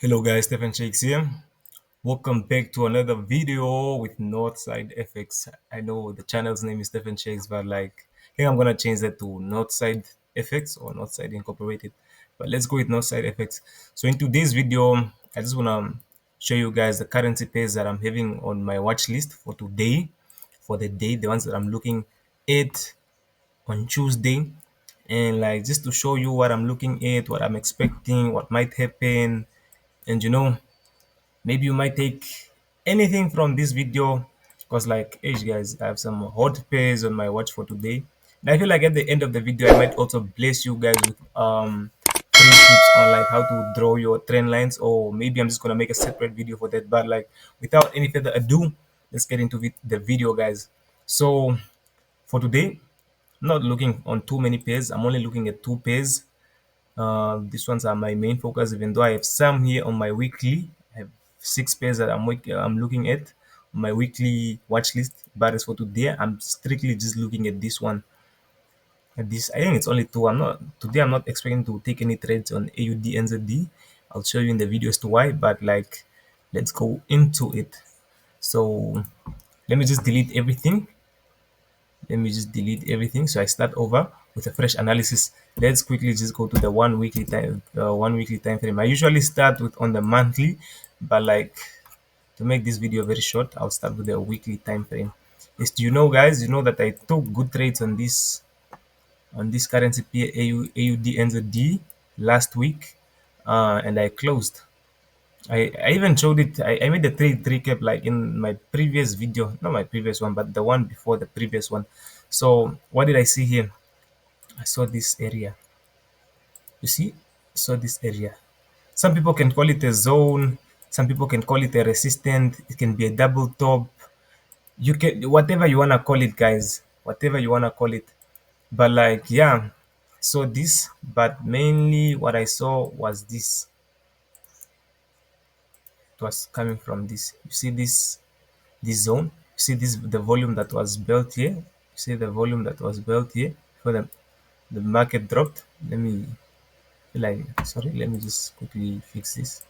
Hello guys, Stephen Shakes here. Welcome back to another video with Northside FX. I know the channel's name is Stephen Shakes, but I think I'm gonna change that to Northside FX or Northside Incorporated. But let's go with Northside FX. So in today's video, I just wanna show you guys the currency pairs that I'm having on my watch list for today, for the day, the ones that I'm looking at on Tuesday, and just to show you what I'm looking at, what I'm expecting, what might happen, and maybe you might take anything from this video because hey guys, I have some hot pairs on my watch for today, and I feel like at the end of the video I might also bless you guys with free tips on how to draw your trend lines, or maybe I'm just gonna make a separate video for that. But without any further ado, let's get into the video, guys. So for today, I'm not looking on too many pairs. I'm only looking at two pairs. These ones are my main focus, even though I have some here on my weekly. I have six pairs that I'm looking at on my weekly watch list. But as for today, I'm strictly just looking at this one. At this, I think it's only two. I'm not expecting to take any trades on AUD NZD. I'll show you in the video as to why. But let's go into it. So let me just delete everything. So I start over with a fresh analysis. Let's quickly just go to the one weekly time frame. I usually start with on the monthly, but to make this video very short, I'll start with the weekly time frame. Yes, do you know, guys, you know that I took good trades on this currency pair AUD NZD last week, and I closed. I even showed it. I made the trade recap in my previous video, not my previous one, but the one before the previous one. So what did I see here? I saw this area. You see, I saw this area. Some people can call it a zone. Some people can call it a resistant. It can be a double top. You can whatever you wanna call it, guys. Whatever you wanna call it. But yeah, so this. But mainly what I saw was this. It was coming from this. You see this zone. You see this, the volume that was built here. You see the volume that was built here for the market dropped. Sorry, let me just quickly fix this,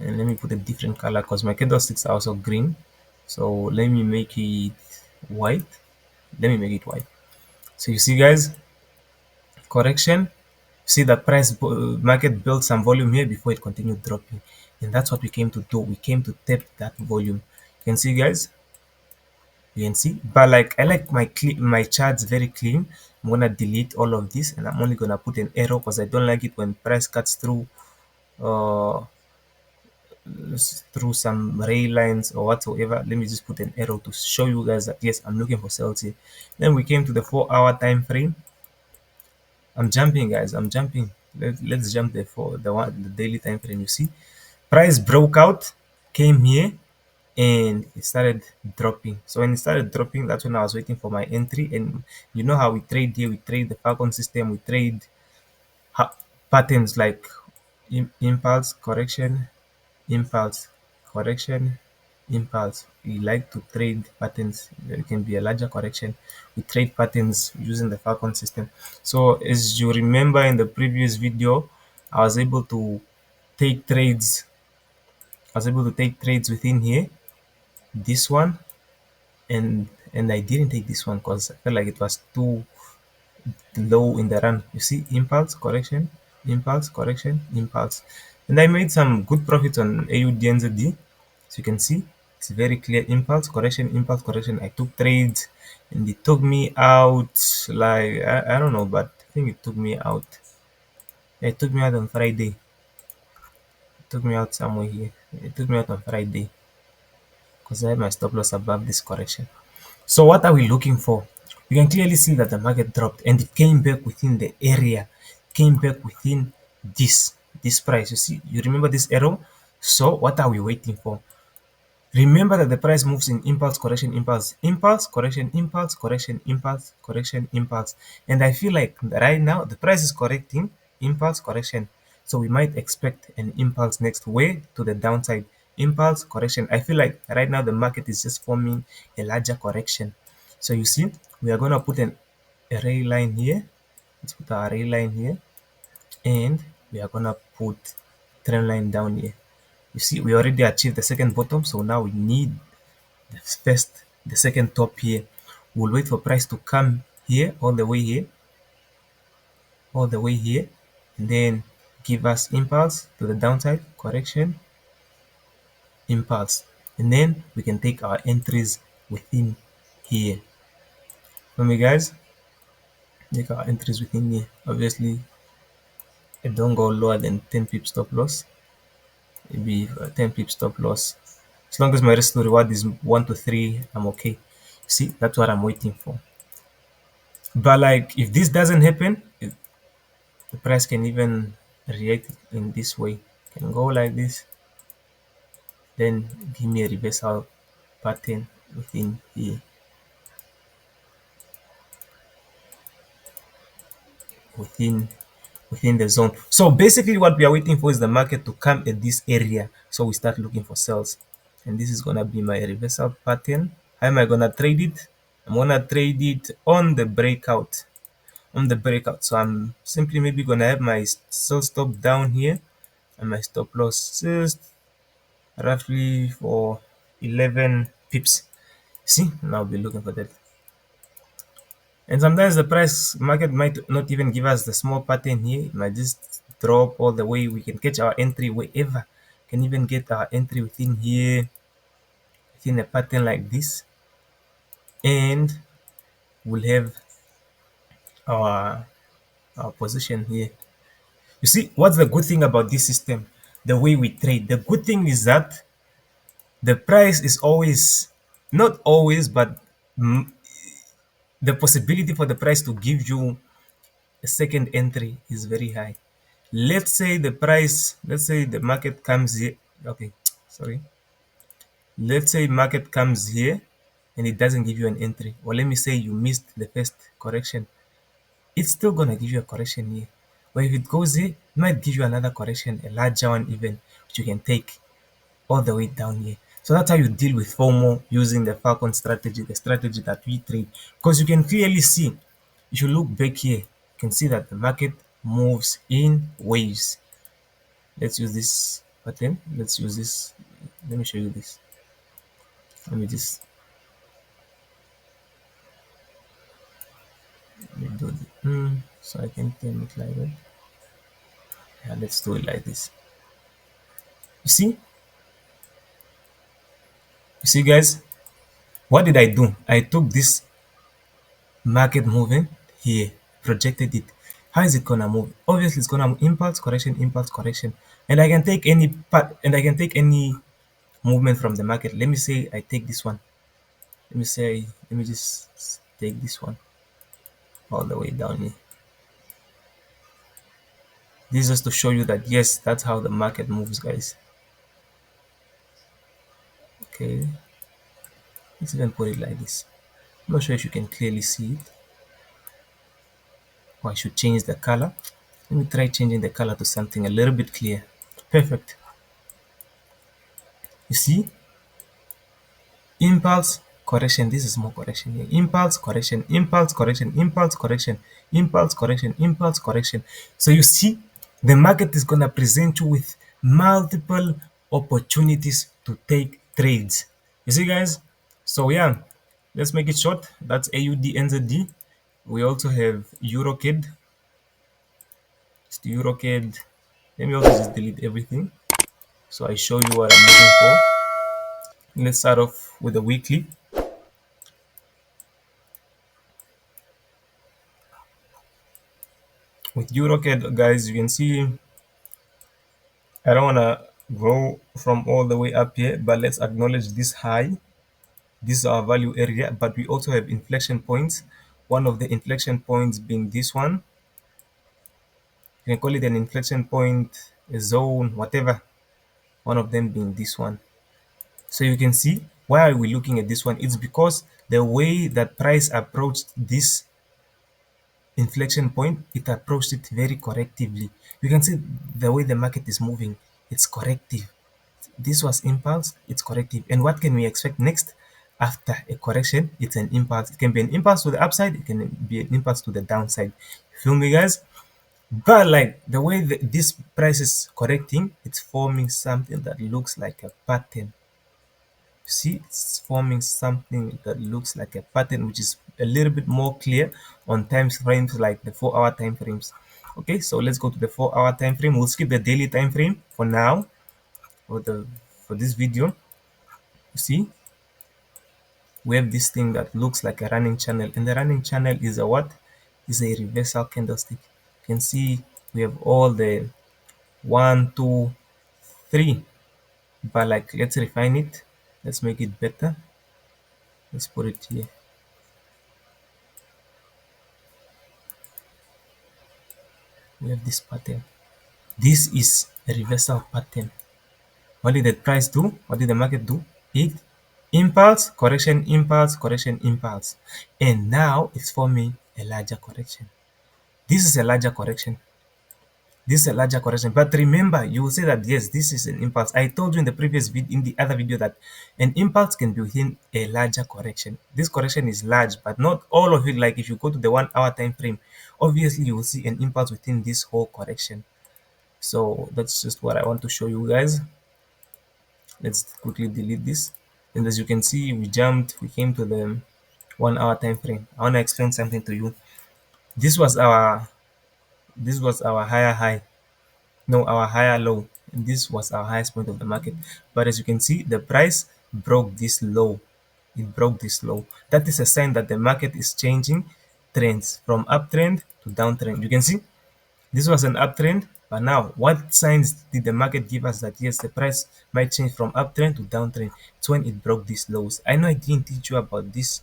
and let me put a different color because my candlesticks are also green. So let me make it white. So you see, guys, correction. See that market built some volume here before it continued dropping, and that's what we came to do. We came to tap that volume. You can see, guys, you can see. But I like my charts very clean. I'm gonna delete all of this, and I'm only gonna put an arrow because I don't like it when price cuts uh through some ray lines or whatsoever. Let me just put an arrow to show you guys that yes, I'm looking for sales here. Then we came to the 4-hour time frame. I'm jumping, guys. I'm jumping. Let's jump there for the daily time frame. You see, price broke out, came here, and it started dropping. So when it started dropping, that's when I was waiting for my entry. And you know how we trade here? We trade the Falcon system. We trade patterns like impulse, correction, impulse, correction, impulse. We like to trade patterns. It can be a larger correction. We trade patterns using the Falcon system. So as you remember in the previous video, I was able to take trades. Within here. This one, and I didn't take this one because I felt like it was too low in the run. You see, impulse, correction, impulse, correction, impulse. And I made some good profits on AUD NZD. So you can see, it's very clear. Impulse, correction. I took trades and it took me out I don't know, but I think it took me out. It took me out on Friday. It took me out somewhere here. It took me out on Friday because I had my stop loss above this correction. So what are we looking for? You can clearly see that the market dropped and it came back within the area, came back within this price. You see, you remember this arrow? So what are we waiting for? Remember that the price moves in impulse, correction, impulse, impulse, correction, impulse, correction, impulse, correction, impulse. And I feel like right now the price is correcting, impulse, correction. So we might expect an impulse next way to the downside. Impulse, correction. I feel like right now the market is just forming a larger correction. So you see, we are going to put an array line here. Let's put our array line here. And we are going to put trend line down here. You see, we already achieved the second bottom, so now we need the second top here. We'll wait for price to come here, all the way here, and then give us impulse to the downside, correction, impulse, and then we can take our entries within here. For me, guys, take our entries within here. Obviously, I don't go lower than 10 pips stop loss. Maybe 10 pips stop loss. As long as my risk to reward is 1 to 3, I'm okay. See, that's what I'm waiting for. But like, if this doesn't happen, the price can even react in this way. Can go like this, then give me a reversal pattern within here, within within the zone. So basically what we are waiting for is the market to come at this area, so we start looking for sells. And this is gonna be my reversal pattern. How am I gonna trade it? I'm gonna trade it on the breakout, so I'm simply maybe gonna have my sell stop down here and my stop loss just roughly for 11 pips. See, now I'll be looking for that. And sometimes the price market might not even give us the small pattern here. It might just drop all the way. We can catch our entry wherever. Can even get our entry within here, within a pattern like this, and we'll have our our position here. You see, what's the good thing about this system? The way we trade. The good thing is that the price is always, not always, but the possibility for the price to give you a second entry is very high. Let's say the market comes here. Okay, sorry. Let's say market comes here and it doesn't give you an entry. Or let me say you missed the first correction. It's still gonna give you a correction here. But if it goes here, it might give you another correction, a larger one even, which you can take all the way down here. So that's how you deal with FOMO using the Falcon strategy, the strategy that we trade. Because you can clearly see, if you look back here, you can see that the market moves in waves. Let's use this pattern. Let's use this. Let me show you this. Let me just let me do it. So I can turn it like that. Yeah, let's do it like this. You see, guys, what did I do? I took this market moving here, projected it. How is it gonna move? Obviously, it's gonna move impulse correction, and I can take any part, and I can take any movement from the market. Let me say I take this one. Let me just take this one all the way down here. This is just to show you that yes, that's how the market moves, guys. Okay, let's even put it like this. I'm not sure if you can clearly see it, or I should change the color. Let me try changing the color to something a little bit clear. Perfect. You see, impulse correction. This is more correction here. Impulse correction, impulse correction, impulse correction, impulse correction, impulse correction. So you see, the market is gonna present you with multiple opportunities to take trades. You see, guys. So yeah, let's make it short. That's AUD NZD. We also have EuroCAD. It's the EuroCAD. Let me also just delete everything so I show you what I'm looking for. Let's start off with the weekly. With EuroCAD, guys, you can see I don't want to go from all the way up here, but let's acknowledge this high. This is our value area, but we also have inflection points. One of the inflection points being this one. You can call it an inflection point, a zone, whatever. One of them being this one. So you can see, why are we looking at this one? It's because the way that price approached this inflection point, it approached it very correctively. You can see the way the market is moving, it's corrective. This was impulse, it's corrective. And what can we expect next? After a correction, it's an impulse. It can be an impulse to the upside, it can be an impulse to the downside. You feel me, guys? But like the way this price is correcting, it's forming something that looks like a pattern. See, it's forming something that looks like a pattern, which is a little bit more clear on time frames like the 4 hour time frames. Okay, so let's go to the 4 hour time frame. We'll skip the daily time frame for now for the for this video. You see, we have this thing that looks like a running channel, and the running channel is a what? Is a reversal candlestick. You can see we have all the one, two, three, but like let's refine it. Let's make it better. Let's put it here. We have this pattern. This is a reversal pattern. What did the price do? What did the market do? It impulse, correction, impulse, correction, impulse. And now it's forming a larger correction. This is a larger correction. This is a larger correction. But remember, you will say that yes, this is an impulse. I told you in the previous video, in the other video, that an impulse can be within a larger correction. This correction is large, but not all of it. Like if you go to the 1 hour time frame, obviously you will see an impulse within this whole correction. So that's just what I want to show you guys. Let's quickly delete this. And as you can see, we came to the 1 hour time frame. I want to explain something to you. This was our higher high, no, our higher low, and this was our highest point of the market. But as you can see, the price broke this low. It broke this low. That is a sign that the market is changing trends from uptrend to downtrend. You can see this was an uptrend, but now what signs did the market give us that yes, the price might change from uptrend to downtrend? It's when it broke these lows. I know I didn't teach you about this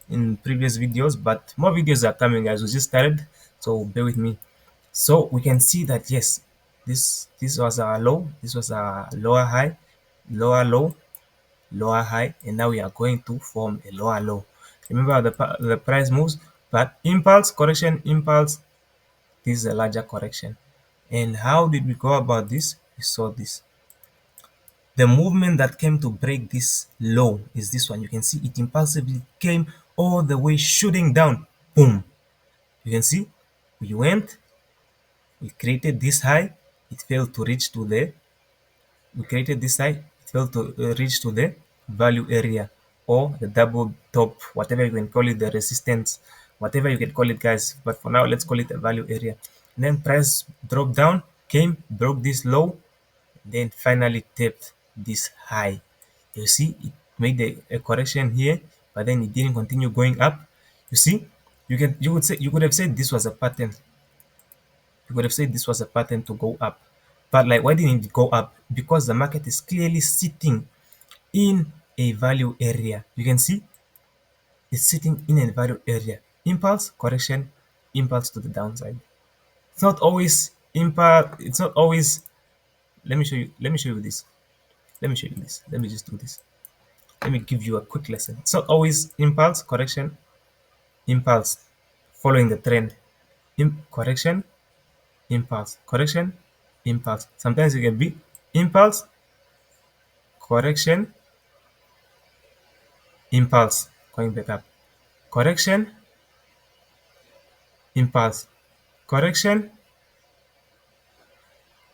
in previous videos, but more videos are coming, guys. We just started, so bear with me. So we can see that yes, this was our low, this was our lower high, lower low, lower high, and now we are going to form a lower low. Remember the price moves, but impulse, correction, impulse, this is a larger correction. And how did we go about this? We saw this. The movement that came to break this low is this one. You can see it impulsively came all the way shooting down. Boom. You can see we went, we created this high, it failed to reach to the, we created this high, it failed to reach to the value area or the double top, whatever you can call it, the resistance, whatever you can call it, guys. But for now, let's call it a value area. And then price dropped down, came, broke this low, then finally tapped this high. You see, it made a correction here, but then it didn't continue going up. You see, you could have said this was a pattern. You could have said this was a pattern to go up. But like, why didn't it go up? Because the market is clearly sitting in a value area. You can see it's sitting in a value area. Impulse, correction, impulse to the downside. It's not always impulse. It's not always. Let me show you. Let me show you this. Let me show you this. Let me just do this. Let me give you a quick lesson. It's not always impulse, correction, impulse, following the trend. Correction, impulse, correction, impulse. Sometimes it can be impulse, correction, impulse, going back up, correction, impulse, correction,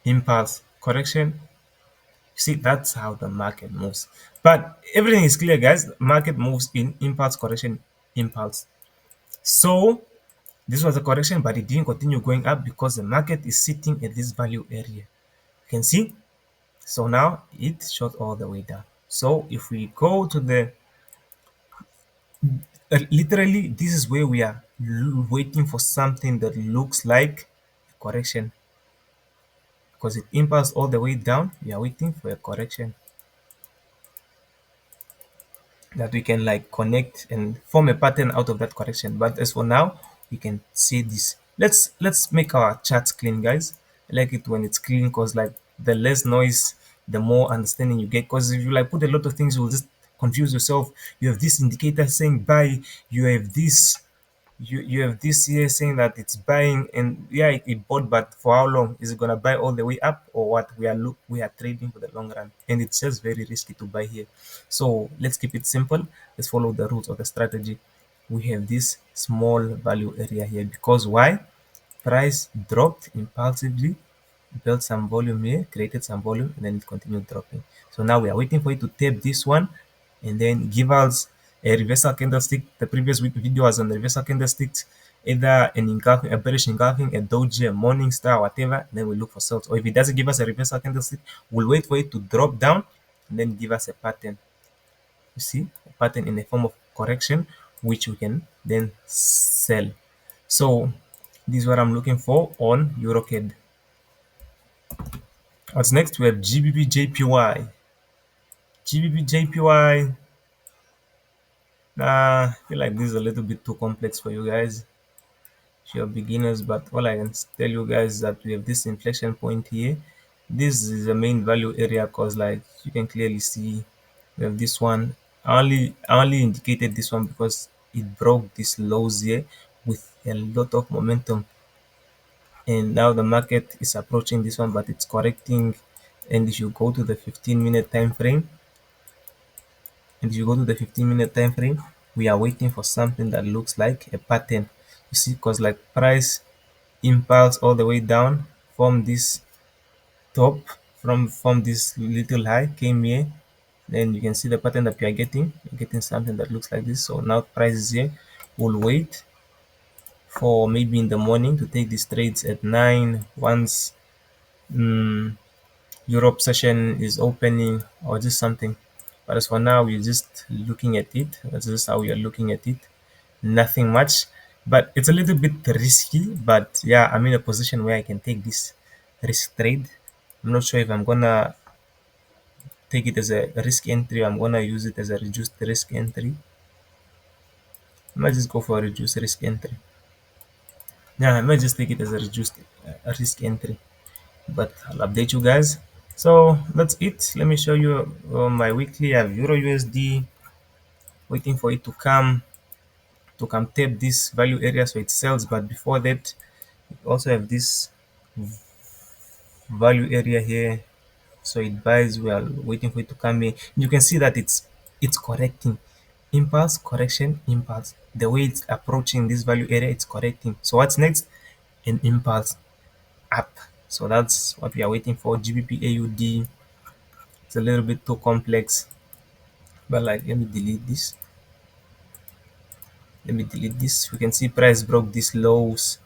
impulse, correction. See, that's how the market moves. But everything is clear, guys. Market moves in impulse, correction, impulse. So this was a correction, but it didn't continue going up because the market is sitting at this value area. You can see. So now it shot all the way down. So if we go to the literally, this is where we are waiting for something that looks like a correction because it impulsed all the way down. We are waiting for a correction that we can like connect and form a pattern out of that correction. But as for now, we can see this. Let's make our charts clean, guys. I like it when it's clean because like the less noise, the more understanding you get. Because if you like put a lot of things, you will just confuse yourself. You have this indicator saying buy, you have this you have this here saying that it's buying, and yeah, it bought, but for how long? Is it gonna buy all the way up or what? We are trading for the long run, and it's just very risky to buy here. So let's keep it simple. Let's follow the rules of the strategy. We have this small value area here because why? price dropped impulsively, built some volume here, created some volume, and then it continued dropping. So now we are waiting for it to tape this one and then give us a reversal candlestick. The previous week video was on the reversal candlesticks, either an engulfing, a bearish engulfing, a doji, a morning star, whatever. Then we look for sales. Or if it doesn't give us a reversal candlestick, we'll wait for it to drop down and then give us a pattern. You see, a pattern in the form of correction, which we can then sell. So this is what I'm looking for on EuroCAD. What's next? We have GBP JPY. GBP JPY. I feel like this is a little bit too complex for you guys, if you're beginners. But all I can tell you guys is that we have this inflection point here. This is the main value area because, like, you can clearly see we have this one. I only indicated this one because it broke this lows here with a lot of momentum, and now the market is approaching this one, but it's correcting. And if you go to the 15-minute time frame, and if you go to the 15-minute time frame, we are waiting for something that looks like a pattern. You see, because like price impulse all the way down from this top, from this little high came here, then you can see the pattern that we are getting. You're getting something that looks like this. So now price is here. We'll wait for maybe in the morning to take these trades at 9 once Europe session is opening or just something. But as for now, we're just looking at it. That's just how we are looking at it. Nothing much, but it's a little bit risky. But yeah, I'm in a position where I can take this risk trade. I'm not sure if I'm gonna take it as a risk entry. I'm gonna use it as a reduced risk entry. I might just go for a reduced risk entry. Yeah, I might just take it as a reduced risk entry. But I'll update you guys. So that's it. Let me show you my weekly. I have Euro USD waiting for it to come tap this value area so it sells. But before that, we also have this value area here, so it buys. We are waiting for it to come in. You can see that it's correcting, impulse, correction, impulse. The way it's approaching this value area, it's correcting. So what's next? An impulse up. So that's what we are waiting for. GBP AUD, it's a little bit too complex, but like, let me delete this. We can see price broke these lows,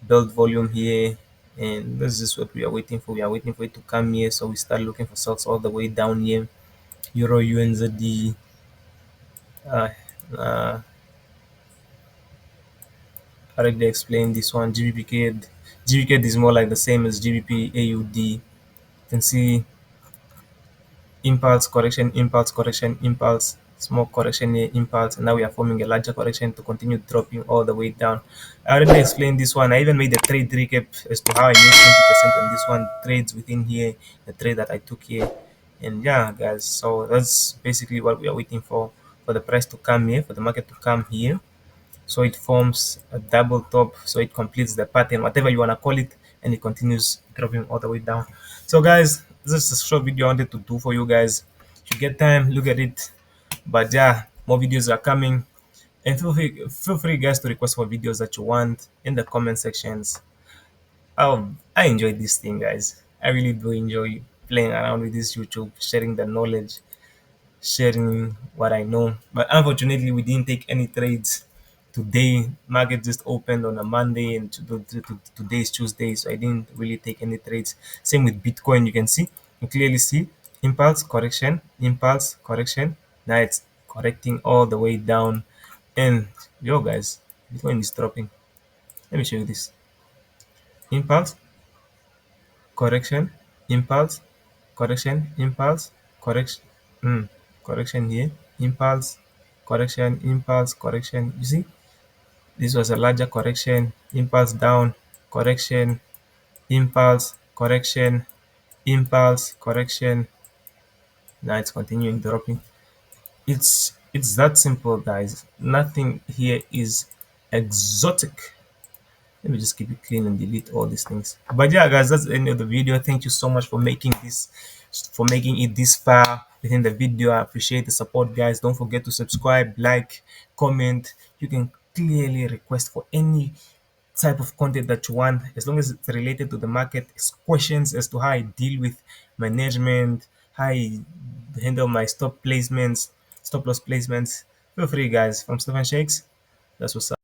build volume here, and this is what we are waiting for. We are waiting for it to come here, so we start looking for stocks all the way down here. Euro UNZD, uh, uh, I already explained this one. GBP is more like the same as GBP AUD. You can see impulse correction, impulse correction, impulse, small correction here, impulse, and now we are forming a larger correction to continue dropping all the way down. I already explained this one. I even made a trade recap as to how I made 20% on this one, trades within here, the trade that I took here. And yeah, guys, so that's basically what we are waiting for the price to come here, for the market to come here, so it forms a double top, so it completes the pattern, whatever you want to call it, and it continues dropping all the way down. So guys, this is a short video I wanted to do for you guys. If you get time, look at it. But yeah, more videos are coming, and feel free guys to request for videos that you want in the comment sections. I enjoy this thing, guys. I really do enjoy playing around with this YouTube, sharing the knowledge, sharing what I know. But unfortunately, we didn't take any trades today. Market just opened on a Monday, and today is Tuesday, so I didn't really take any trades. Same with Bitcoin. You can see, you clearly see impulse correction, impulse correction. Now it's correcting all the way down, and yo, guys, Bitcoin is dropping. Let me show you this: impulse correction, impulse correction, impulse correction, correction here, impulse correction, impulse correction. You see, this was a larger correction, impulse down, correction, impulse correction, impulse correction. Now it's continuing dropping. It's that simple, guys. Nothing here is exotic. Let me just keep it clean and delete all these things. But yeah, guys, that's the end of the video. Thank you so much for making it this far within the video. I appreciate the support, guys. Don't forget to subscribe, like, comment. You can clearly request for any type of content that you want, as long as it's related to the market. It's questions as to how I deal with management, how I handle my stop loss placements. Feel free, guys. From Stephen Shakes, that's what's up.